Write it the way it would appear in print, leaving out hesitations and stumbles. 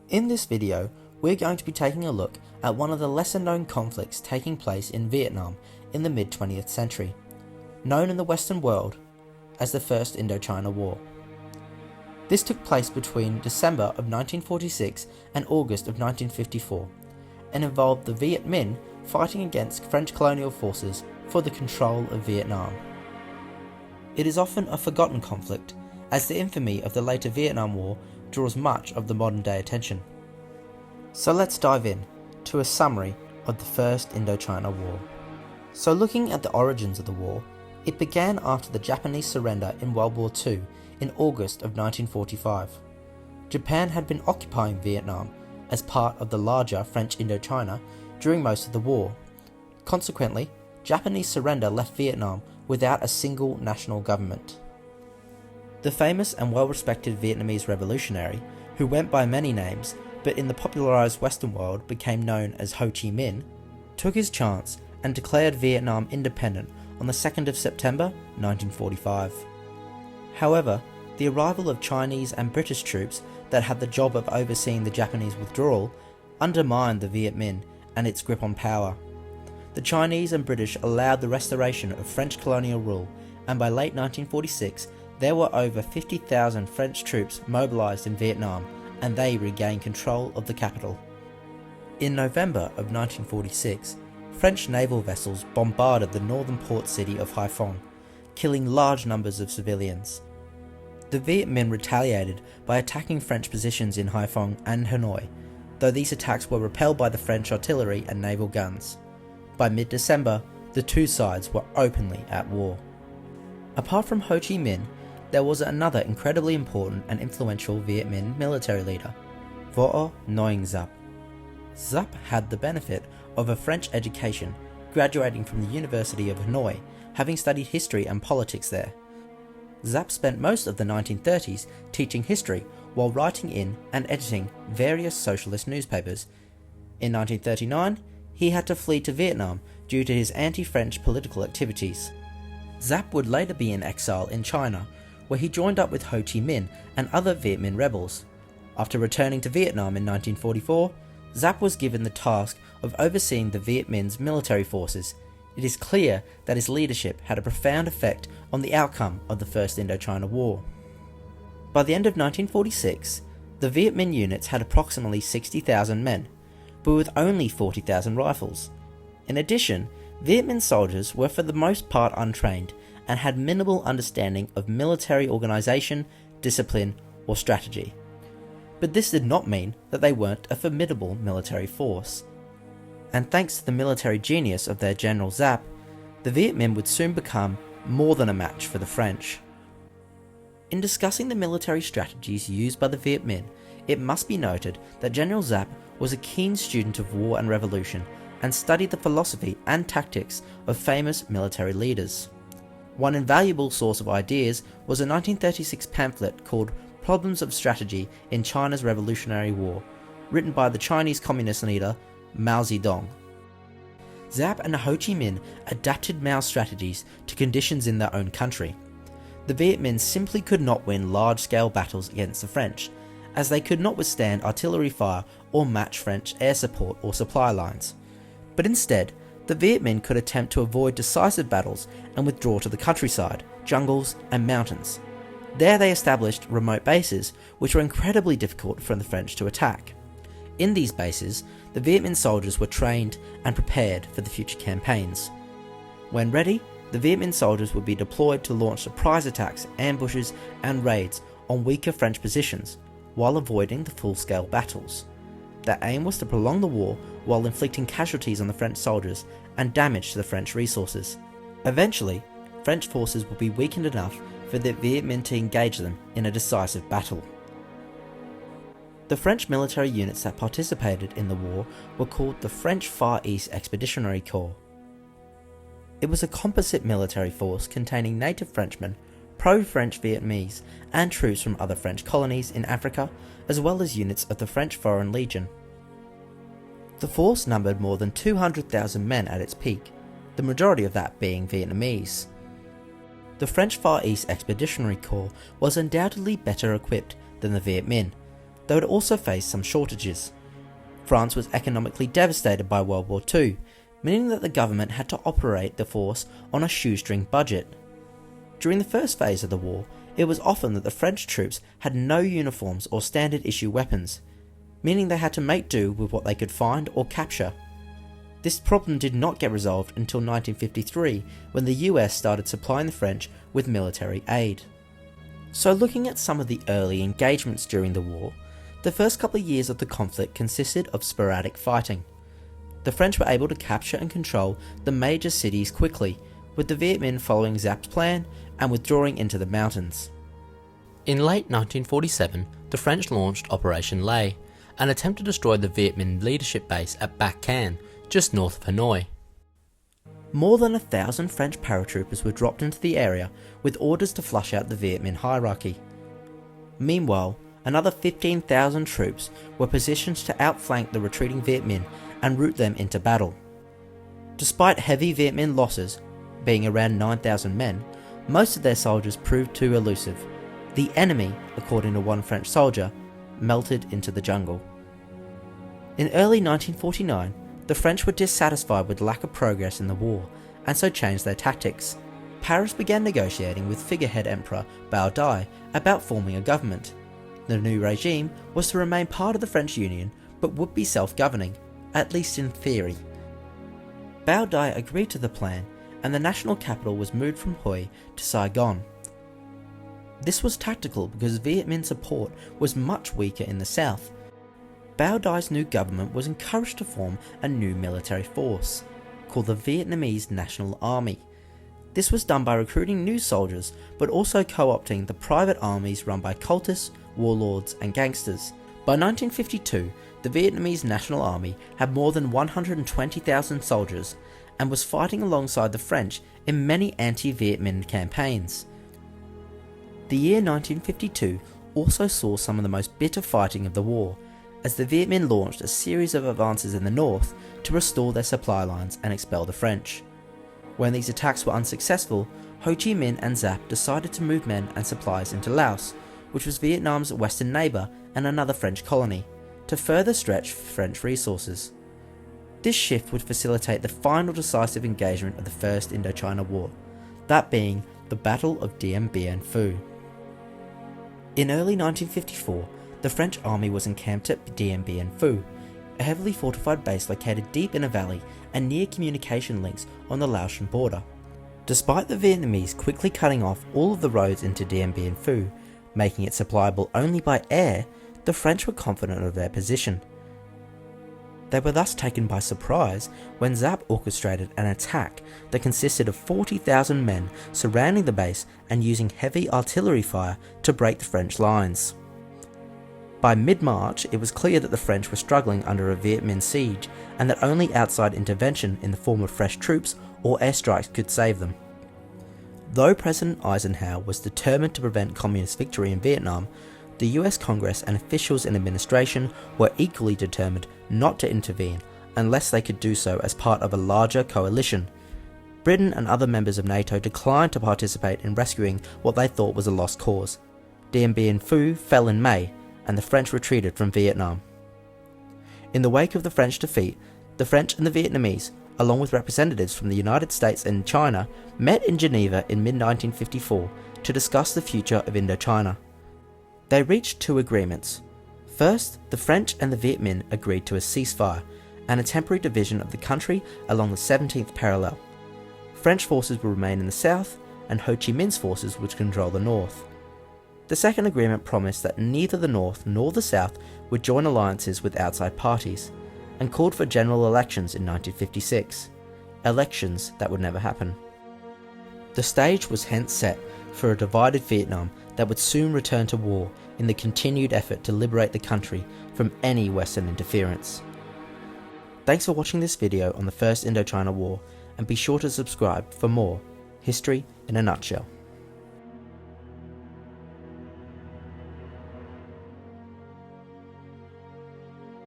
In this video, we're going to be taking a look at one of the lesser known conflicts taking place in Vietnam in the mid-20th century, known in the Western world as the First Indochina War. This took place between December of 1946 and August of 1954 and involved the Viet Minh fighting against French colonial forces for the control of Vietnam. It is often a forgotten conflict, as the infamy of the later Vietnam War draws much of the modern day attention. So let's dive in to a summary of the First Indochina War. So looking at the origins of the war, it began after the Japanese surrender in World War II in August of 1945. Japan had been occupying Vietnam as part of the larger French Indochina during most of the war. Consequently, Japanese surrender left Vietnam without a single national government. The famous and well-respected Vietnamese revolutionary, who went by many names but in the popularized Western world became known as Ho Chi Minh, took his chance and declared Vietnam independent on the 2nd of September 1945. However, the arrival of Chinese and British troops that had the job of overseeing the Japanese withdrawal undermined the Viet Minh and its grip on power. The Chinese and British allowed the restoration of French colonial rule, and by late 1946 there were over 50,000 French troops mobilized in Vietnam, and they regained control of the capital. In November of 1946, French naval vessels bombarded the northern port city of Haiphong, killing large numbers of civilians. The Viet Minh retaliated by attacking French positions in Haiphong and Hanoi, though these attacks were repelled by the French artillery and naval guns. By mid-December, the two sides were openly at war. Apart from Ho Chi Minh, there was another incredibly important and influential Viet Minh military leader, Vo Nguyen Giap. Giap had the benefit of a French education, graduating from the University of Hanoi, having studied history and politics there. Giap spent most of the 1930s teaching history while writing in and editing various socialist newspapers. In 1939, he had to flee to Vietnam due to his anti-French political activities. Giap would later be in exile in China, where he joined up with Ho Chi Minh and other Viet Minh rebels. After returning to Vietnam in 1944, Giap was given the task of overseeing the Viet Minh's military forces. It is clear that his leadership had a profound effect on the outcome of the First Indochina War. By the end of 1946, the Viet Minh units had approximately 60,000 men, but with only 40,000 rifles. In addition, Viet Minh soldiers were for the most part untrained and had minimal understanding of military organization, discipline, or strategy. But this did not mean that they weren't a formidable military force. And thanks to the military genius of their General Giap, the Viet Minh would soon become more than a match for the French. In discussing the military strategies used by the Viet Minh, it must be noted that General Giap was a keen student of war and revolution and studied the philosophy and tactics of famous military leaders. One invaluable source of ideas was a 1936 pamphlet called Problems of Strategy in China's Revolutionary War, written by the Chinese Communist leader Mao Zedong. Giap and Ho Chi Minh adapted Mao's strategies to conditions in their own country. The Viet Minh simply could not win large-scale battles against the French, as they could not withstand artillery fire or match French air support or supply lines. But instead, the Viet Minh could attempt to avoid decisive battles and withdraw to the countryside, jungles, and mountains. There they established remote bases, which were incredibly difficult for the French to attack. In these bases, the Viet Minh soldiers were trained and prepared for the future campaigns. When ready, the Viet Minh soldiers would be deployed to launch surprise attacks, ambushes, and raids on weaker French positions, while avoiding the full-scale battles. Their aim was to prolong the war while inflicting casualties on the French soldiers and damage to the French resources. Eventually, French forces would be weakened enough for the Viet Minh to engage them in a decisive battle. The French military units that participated in the war were called the French Far East Expeditionary Corps. It was a composite military force containing native Frenchmen, pro-French Vietnamese, and troops from other French colonies in Africa, as well as units of the French Foreign Legion. The force numbered more than 200,000 men at its peak, the majority of that being Vietnamese. The French Far East Expeditionary Corps was undoubtedly better equipped than the Viet Minh, they would also face some shortages. France was economically devastated by World War II, meaning that the government had to operate the force on a shoestring budget. During the first phase of the war, it was often that the French troops had no uniforms or standard issue weapons, meaning they had to make do with what they could find or capture. This problem did not get resolved until 1953, when the US started supplying the French with military aid. So looking at some of the early engagements during the war, the first couple of years of the conflict consisted of sporadic fighting. The French were able to capture and control the major cities quickly, with the Viet Minh following Giap's plan and withdrawing into the mountains. In late 1947, the French launched Operation Lay, an attempt to destroy the Viet Minh leadership base at Bac Can, just north of Hanoi. More than 1,000 French paratroopers were dropped into the area with orders to flush out the Viet Minh hierarchy. Meanwhile, another 15,000 troops were positioned to outflank the retreating Viet Minh and route them into battle. Despite heavy Viet Minh losses, being around 9,000 men, most of their soldiers proved too elusive. The enemy, according to one French soldier, melted into the jungle. In early 1949, the French were dissatisfied with lack of progress in the war, and so changed their tactics. Paris began negotiating with figurehead Emperor Bao Dai about forming a government. The new regime was to remain part of the French Union, but would be self-governing, at least in theory. Bao Dai agreed to the plan, and the national capital was moved from Hue to Saigon. This was tactical because Viet Minh support was much weaker in the south. Bao Dai's new government was encouraged to form a new military force, called the Vietnamese National Army. This was done by recruiting new soldiers, but also co-opting the private armies run by cultists, warlords and gangsters. By 1952, the Vietnamese National Army had more than 120,000 soldiers and was fighting alongside the French in many anti-Viet Minh campaigns. The year 1952 also saw some of the most bitter fighting of the war, as the Viet Minh launched a series of advances in the north to restore their supply lines and expel the French. When these attacks were unsuccessful, Ho Chi Minh and Giap decided to move men and supplies into Laos, which was Vietnam's western neighbour and another French colony, to further stretch French resources. This shift would facilitate the final decisive engagement of the First Indochina War, that being the Battle of Dien Bien Phu. In early 1954, the French army was encamped at Dien Bien Phu, a heavily fortified base located deep in a valley and near communication links on the Laotian border. Despite the Vietnamese quickly cutting off all of the roads into Dien Bien Phu, making it supplyable only by air, the French were confident of their position. They were thus taken by surprise when Giap orchestrated an attack that consisted of 40,000 men surrounding the base and using heavy artillery fire to break the French lines. By mid-March, it was clear that the French were struggling under a Viet Minh siege and that only outside intervention in the form of fresh troops or airstrikes could save them. Though President Eisenhower was determined to prevent communist victory in Vietnam, the US Congress and officials in administration were equally determined not to intervene unless they could do so as part of a larger coalition. Britain and other members of NATO declined to participate in rescuing what they thought was a lost cause. Dien Bien Phu fell in May, and the French retreated from Vietnam. In the wake of the French defeat, the French and the Vietnamese, along with representatives from the United States and China, met in Geneva in mid-1954 to discuss the future of Indochina. They reached two agreements. First, the French and the Viet Minh agreed to a ceasefire and a temporary division of the country along the 17th parallel. French forces would remain in the south, and Ho Chi Minh's forces would control the north. The second agreement promised that neither the north nor the south would join alliances with outside parties, and called for general elections in 1956, elections that would never happen. The stage was hence set for a divided Vietnam that would soon return to war in the continued effort to liberate the country from any Western interference. Thanks for watching this video on the First Indochina War, and be sure to subscribe for more History in a Nutshell.